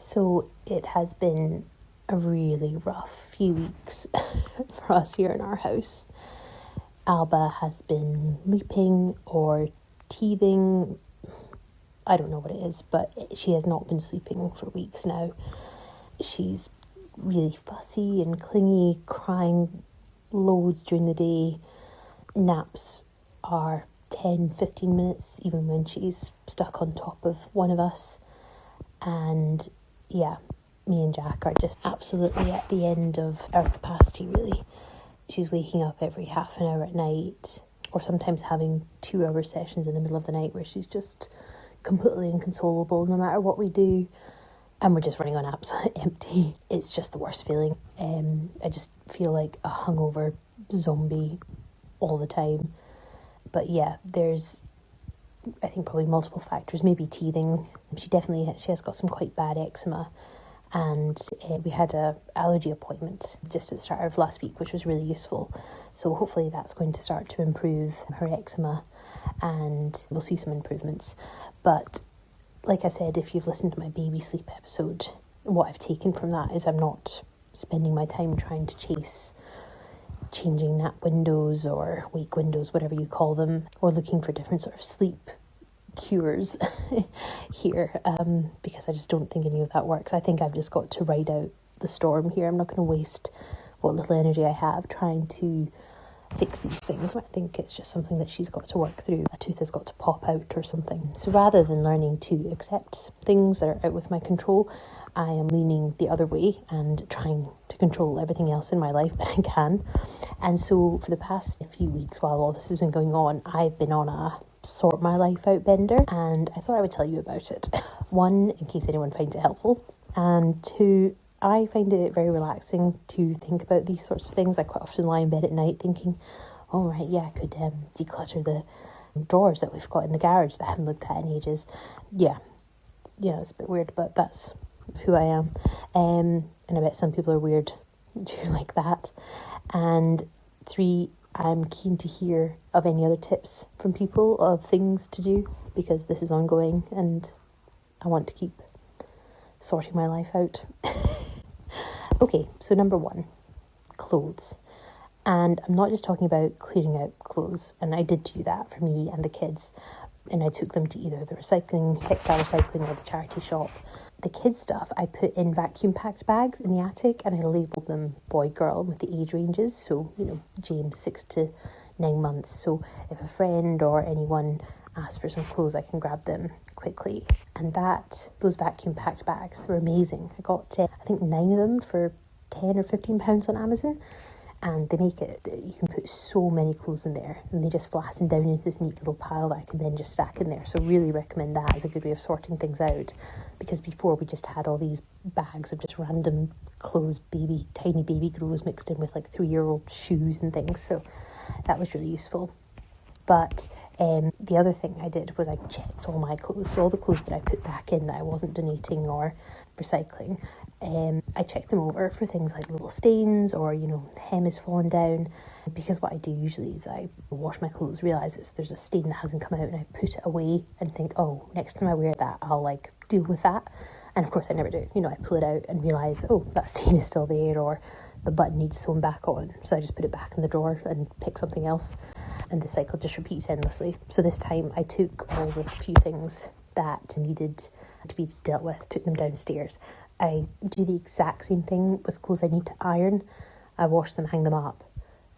So it has been a really rough few weeks for us here in our house. Alba has been leaping or teething. I don't know what it is, but she has not been sleeping for weeks now. She's really fussy and clingy, crying loads during the day. Naps are 10-15 minutes, even when she's stuck on top of one of us. And yeah, me and Jack are just absolutely at the end of our capacity, really. She's waking up every half an hour at night, or sometimes having 2-hour sessions in the middle of the night where she's just completely inconsolable no matter what we do, and we're just running on absolute empty. It's just the worst feeling. I just feel like a hungover zombie all the time. But yeah, there's, I think, probably multiple factors. Maybe teething. She has got some quite bad eczema, and we had a allergy appointment just at the start of last week, which was really useful. So hopefully that's going to start to improve her eczema, and we'll see some improvements. But like I said, if you've listened to my baby sleep episode, what I've taken from that is I'm not spending my time trying to chase changing nap windows or wake windows, whatever you call them, or looking for different sort of sleep cures here, because I just don't think any of that works. I think I've just got to ride out the storm here. I'm not going to waste what little energy I have trying to fix these things. I think it's just something that she's got to work through. A tooth has got to pop out or something. So rather than learning to accept things that are out with my control, I am leaning the other way and trying to control everything else in my life that I can. And so for the past few weeks, while all this has been going on, I've been on a sort my life out bender, and I thought I would tell you about it. One, in case anyone finds it helpful, and two, I find it very relaxing to think about these sorts of things. I quite often lie in bed at night thinking, oh right, yeah, I could declutter the drawers that we've got in the garage that I haven't looked at in ages. Yeah, it's a bit weird, but that's who I am. And I bet some people are weird too, like that. And three, I'm keen to hear of any other tips from people of things to do, because this is ongoing and I want to keep sorting my life out. Okay, so number one, clothes. And I'm not just talking about clearing out clothes, and I did do that for me and the kids, and I took them to either the textile recycling or the charity shop. The kids' stuff I put in vacuum packed bags in the attic, and I labelled them boy, girl with the age ranges. So, James 6 to 9 months. So if a friend or anyone asks for some clothes, I can grab them quickly. And those vacuum packed bags were amazing. I got, I think 9 of them for £10 or £15 on Amazon. And they make it that you can put so many clothes in there, and they just flatten down into this neat little pile that I can then just stack in there. So really recommend that as a good way of sorting things out, because before we just had all these bags of just random clothes, tiny baby clothes mixed in with like 3-year-old shoes and things. So that was really useful. But the other thing I did was I checked all my clothes. So all the clothes that I put back in that I wasn't donating or recycling, I checked them over for things like little stains or, the hem has fallen down. Because what I do usually is I wash my clothes, realise there's a stain that hasn't come out, and I put it away and think, oh, next time I wear that, I'll deal with that. And of course I never do. I pull it out and realise, oh, that stain is still there, or the button needs sewn back on. So I just put it back in the drawer and pick something else. And the cycle just repeats endlessly. So this time I took all the few things that needed to be dealt with, took them downstairs. I do the exact same thing with clothes I need to iron. I wash them, hang them up,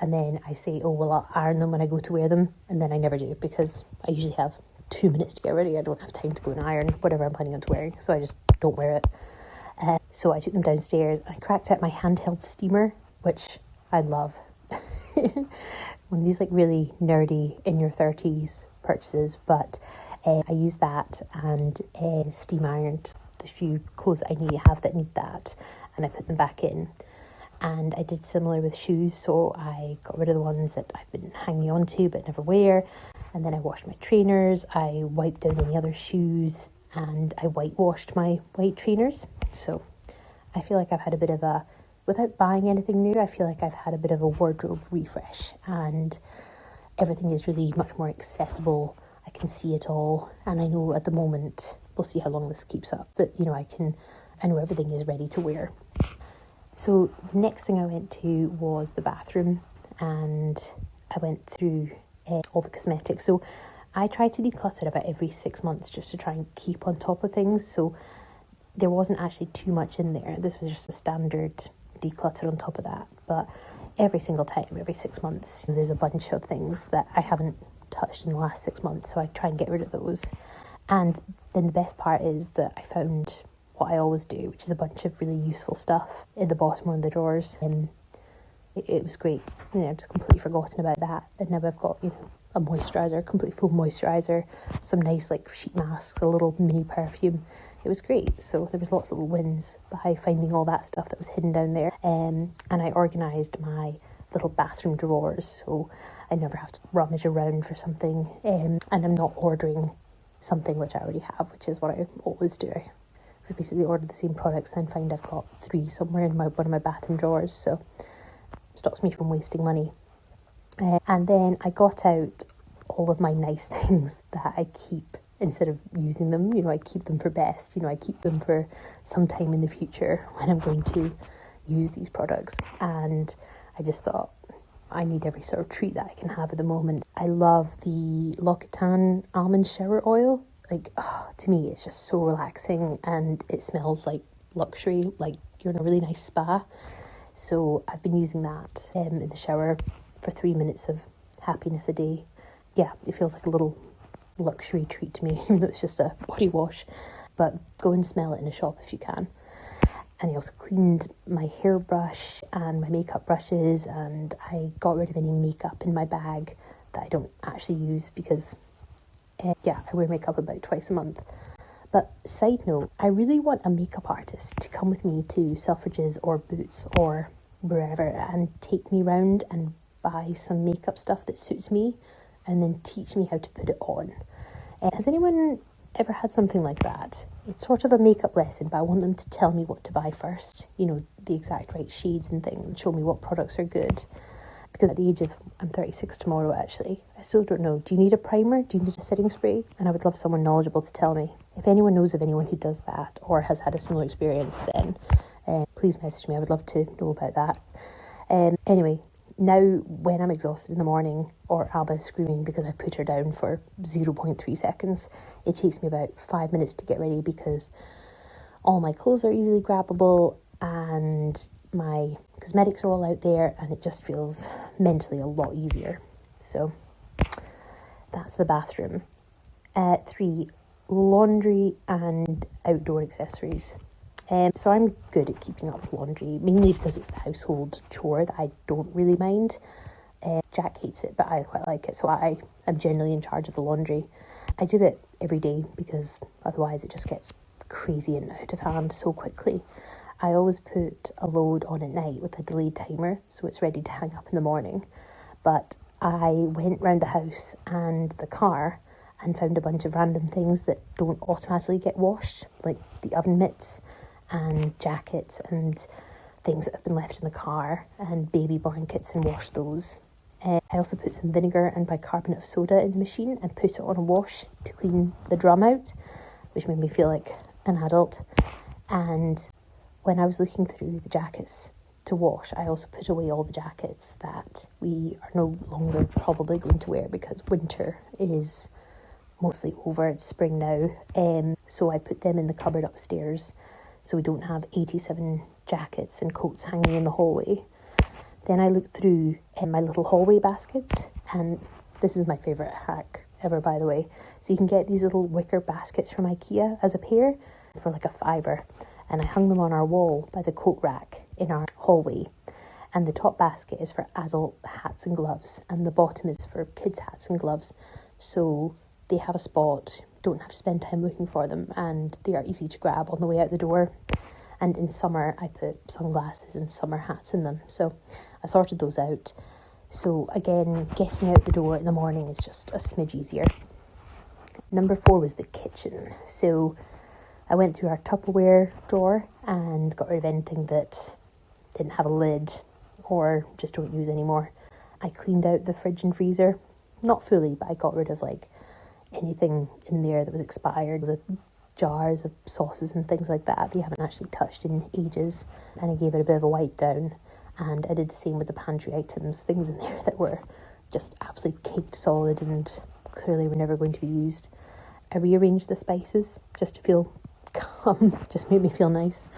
and then I say, oh, well, I'll iron them when I go to wear them, and then I never do, because I usually have 2 minutes to get ready. I don't have time to go and iron whatever I'm planning on wearing, so I just don't wear it. So I took them downstairs, and I cracked out my handheld steamer, which I love. One of these really nerdy in your 30s purchases, but I used that and steam ironed the few clothes that I need that, and I put them back in. And I did similar with shoes, so I got rid of the ones that I've been hanging on to but never wear, and then I washed my trainers, I wiped down any other shoes, and I whitewashed my white trainers. So I feel like I've had a bit of a, without buying anything new, I feel like I've had a bit of a wardrobe refresh, and everything is really much more accessible. I can see it all, and I know at the moment, we'll see how long this keeps up, but I can I know everything is ready to wear. So next thing I went to was the bathroom, and I went through all the cosmetics. So I try to declutter about every 6 months just to try and keep on top of things. So there wasn't actually too much in there. This was just a standard declutter on top of that. But every single time, every 6 months, there's a bunch of things that I haven't touched in the last 6 months. So I try and get rid of those. And then the best part is that I found what I always do, which is a bunch of really useful stuff in the bottom of the drawers. And it was great. I've just completely forgotten about that. And now I've got, a moisturiser, completely full moisturiser, some nice sheet masks, a little mini perfume. It was great. So there was lots of little wins by finding all that stuff that was hidden down there. And I organised my little bathroom drawers, so I never have to rummage around for something. And I'm not ordering something which I already have, which is what I always do. I basically order the same products and then find I've got 3 somewhere in one of my bathroom drawers, so it stops me from wasting money. And then I got out all of my nice things that I keep instead of using them. I keep them for best. I keep them for some time in the future when I'm going to use these products. And I just thought I need every sort of treat that I can have at the moment. I love the L'Occitane almond shower oil. To me, it's just so relaxing, and it smells like luxury, like you're in a really nice spa. So I've been using that in the shower for 3 minutes of happiness a day. Yeah, it feels like a little luxury treat to me, even though it's just a body wash. But go and smell it in a shop if you can. And I also cleaned my hairbrush and my makeup brushes, and I got rid of any makeup in my bag that I don't actually use because, I wear makeup about twice a month. But side note, I really want a makeup artist to come with me to Selfridges or Boots or wherever and take me around and buy some makeup stuff that suits me and then teach me how to put it on. Has anyone ever had something like that? It's sort of a makeup lesson, but I want them to tell me what to buy first, the exact right shades and things, and show me what products are good. Because at the age of, I'm 36 tomorrow actually, I still don't know, do you need a primer? Do you need a setting spray? And I would love someone knowledgeable to tell me. If anyone knows of anyone who does that or has had a similar experience, then please message me. I would love to know about that. Anyway, now when I'm exhausted in the morning or Alba is screaming because I put her down for 0.3 seconds, it takes me about 5 minutes to get ready because all my clothes are easily grabbable and my cosmetics are all out there, and it just feels mentally a lot easier. So that's the bathroom. 3, laundry and outdoor accessories. So I'm good at keeping up with laundry, mainly because it's the household chore that I don't really mind. Jack hates it, but I quite like it, so I am generally in charge of the laundry. I do it every day because otherwise it just gets crazy and out of hand so quickly. I always put a load on at night with a delayed timer, so it's ready to hang up in the morning. But I went round the house and the car and found a bunch of random things that don't automatically get washed, like the oven mitts and jackets and things that have been left in the car and baby blankets, and washed those. I also put some vinegar and bicarbonate of soda in the machine and put it on a wash to clean the drum out, which made me feel like an adult. And when I was looking through the jackets to wash, I also put away all the jackets that we are no longer probably going to wear because winter is mostly over. It's spring now. So I put them in the cupboard upstairs so we don't have 87 jackets and coats hanging in the hallway. Then I looked through my little hallway baskets, and this is my favourite hack ever, by the way. So you can get these little wicker baskets from IKEA as a pair for like £5. And I hung them on our wall by the coat rack in our hallway. And the top basket is for adult hats and gloves, and the bottom is for kids' hats and gloves. So they have a spot, don't have to spend time looking for them, and they are easy to grab on the way out the door. And in summer, I put sunglasses and summer hats in them. So I sorted those out. So again, getting out the door in the morning is just a smidge easier. Number 4 was the kitchen. So I went through our Tupperware drawer and got rid of anything that didn't have a lid or just don't use anymore. I cleaned out the fridge and freezer. Not fully, but I got rid of anything in there that was expired. The jars of sauces and things like that we haven't actually touched in ages, and I gave it a bit of a wipe down. And I did the same with the pantry items, things in there that were just absolutely caked solid and clearly were never going to be used. I rearranged the spices just to feel calm, just made me feel nice.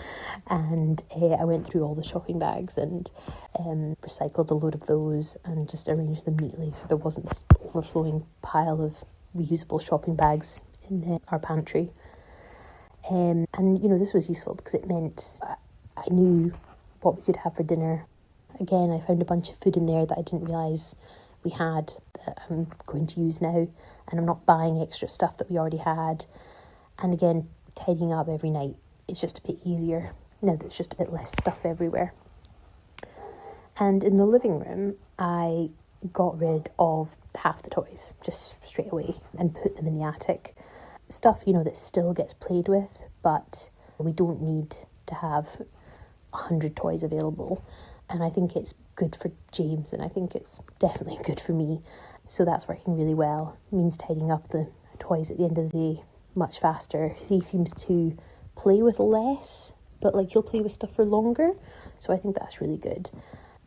And I went through all the shopping bags and recycled a load of those and just arranged them neatly so there wasn't this overflowing pile of reusable shopping bags in our pantry. And, this was useful because it meant I knew what we could have for dinner. Again, I found a bunch of food in there that I didn't realise we had that I'm going to use now, and I'm not buying extra stuff that we already had. And again, tidying up every night is just a bit easier now there's just a bit less stuff everywhere. And in the living room, I got rid of half the toys just straight away and put them in the attic. Stuff, that still gets played with, but we don't need to have 100 toys available. And I think it's good for James, and I think it's definitely good for me. So that's working really well. It means tidying up the toys at the end of the day much faster. He seems to play with less, but he'll play with stuff for longer. So I think that's really good.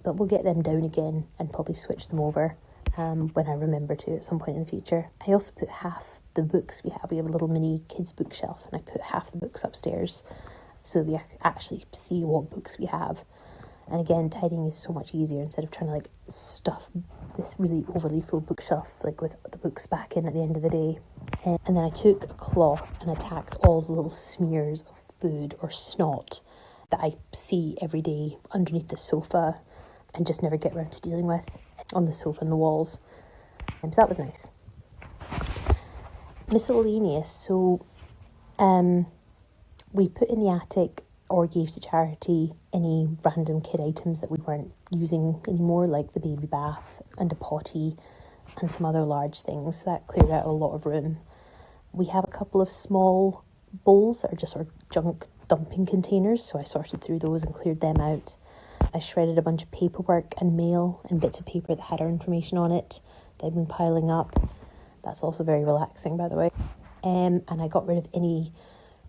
But we'll get them down again and probably switch them over when I remember to at some point in the future. I also put half the books we have. We have a little mini kids bookshelf, and I put half the books upstairs so that we actually see what books we have. And again, tidying is so much easier instead of trying to stuff this really overly full bookshelf with the books back in at the end of the day. And then I took a cloth and attacked all the little smears of food or snot that I see every day underneath the sofa and just never get around to dealing with on the sofa and the walls. So that was nice. Miscellaneous. So we put in the attic or gave to charity any random kid items that we weren't using anymore, like the baby bath and a potty and some other large things. That cleared out a lot of room. We have a couple of small bowls that are just our junk dumping containers, so I sorted through those and cleared them out. I shredded a bunch of paperwork and mail and bits of paper that had our information on it that I've been piling up. That's also very relaxing, by the way. And I got rid of any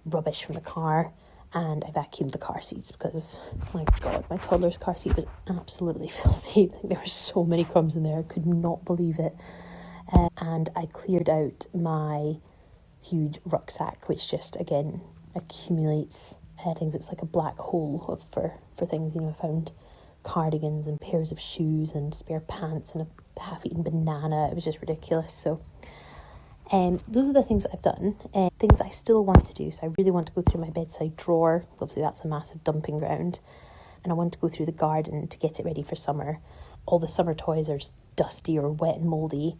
rubbish from the car, and I vacuumed the car seats because, my God, my toddler's car seat was absolutely filthy. There were so many crumbs in there, I could not believe it. And I cleared out my huge rucksack, which just, again, accumulates things. It's like a black hole for things. I found cardigans and pairs of shoes and spare pants and a half-eaten banana. It was just ridiculous. So those are the things that I've done. Things I still want to do. So I really want to go through my bedside drawer. Obviously, that's a massive dumping ground. And I want to go through the garden to get it ready for summer. All the summer toys are just dusty or wet and mouldy.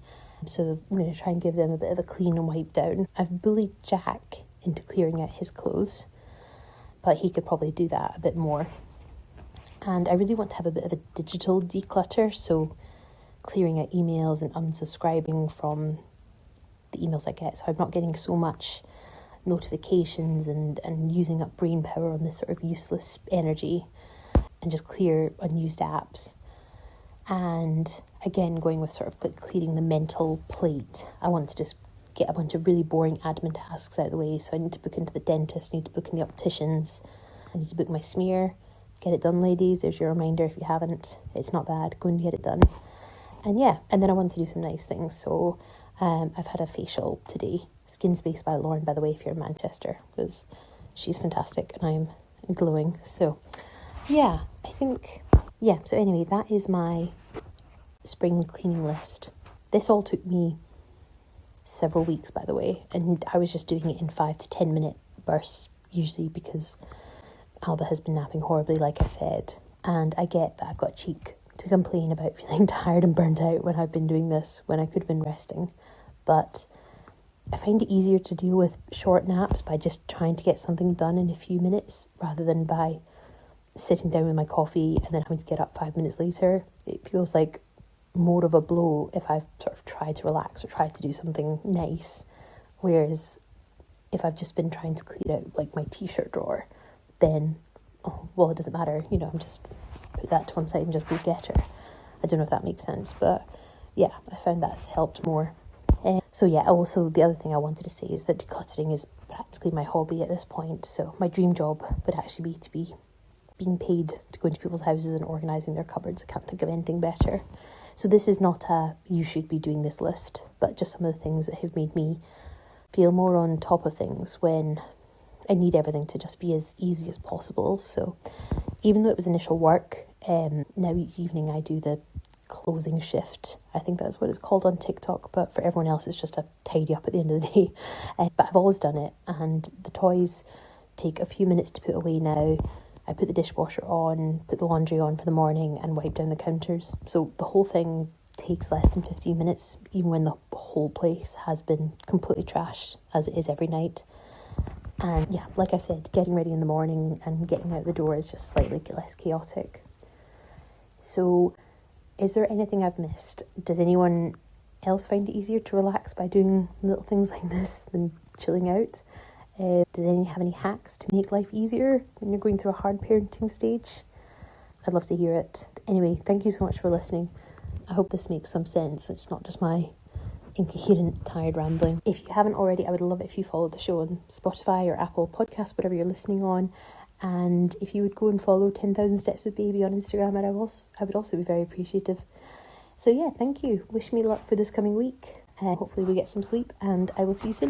So I'm going to try and give them a bit of a clean and wipe down. I've bullied Jack into clearing out his clothes, but he could probably do that a bit more. And I really want to have a bit of a digital declutter. So clearing out emails and unsubscribing from the emails I get, so I'm not getting so much notifications and using up brain power on this sort of useless energy, and just clear unused apps. And again, going with sort of clearing the mental plate. I want to just get a bunch of really boring admin tasks out of the way. So I need to book into the dentist, I need to book in the opticians, I need to book my smear. Get it done, ladies. There's your reminder if you haven't. It's not bad. Go and get it done. And then I want to do some nice things. So I've had a facial today. Skin Space by Lauren, by the way, if you're in Manchester, because she's fantastic and I'm glowing. So I think, so anyway, that is my spring cleaning list. This all took me several weeks, by the way, and I was just doing it in 5 to 10 minute bursts, usually because Alba has been napping horribly, like I said, and I get that I've got cheek to complain about feeling tired and burnt out when I've been doing this, when I could have been resting. But I find it easier to deal with short naps by just trying to get something done in a few minutes rather than by sitting down with my coffee and then having to get up 5 minutes later. It feels like more of a blow if I've sort of tried to relax or tried to do something nice, whereas if I've just been trying to clean out like my t-shirt drawer, then it doesn't matter, I'm just put that to one side and just go get her. I don't know if that makes sense, but I found that's helped more. So So yeah, also the other thing I wanted to say is that decluttering is practically my hobby at this point. So my dream job would actually be to be being paid to go into people's houses and organising their cupboards. I can't think of anything better. So this is not a you should be doing this list, but just some of the things that have made me feel more on top of things when I need everything to just be as easy as possible. So even though it was initial work, now each evening I do the closing shift. I think that's what it's called on TikTok, but for everyone else it's just a tidy up at the end of the day. But I've always done it, and the toys take a few minutes to put away now. I put the dishwasher on, put the laundry on for the morning, and wipe down the counters. So the whole thing takes less than 15 minutes, even when the whole place has been completely trashed, as it is every night. And yeah, like I said, getting ready in the morning and getting out the door is just slightly less chaotic. So is there anything I've missed? Does anyone else find it easier to relax by doing little things like this than chilling out? Does anyone have any hacks to make life easier when you're going through a hard parenting stage? I'd love to hear it. Anyway, thank you so much for listening. I hope this makes some sense. It's not just my incoherent, tired rambling. If you haven't already, I would love it if you followed the show on Spotify or Apple Podcasts, whatever you're listening on. And if you would go and follow 10,000 Steps with Baby on Instagram, I would also be very appreciative. So yeah, thank you. Wish me luck for this coming week. Hopefully we get some sleep, and I will see you soon.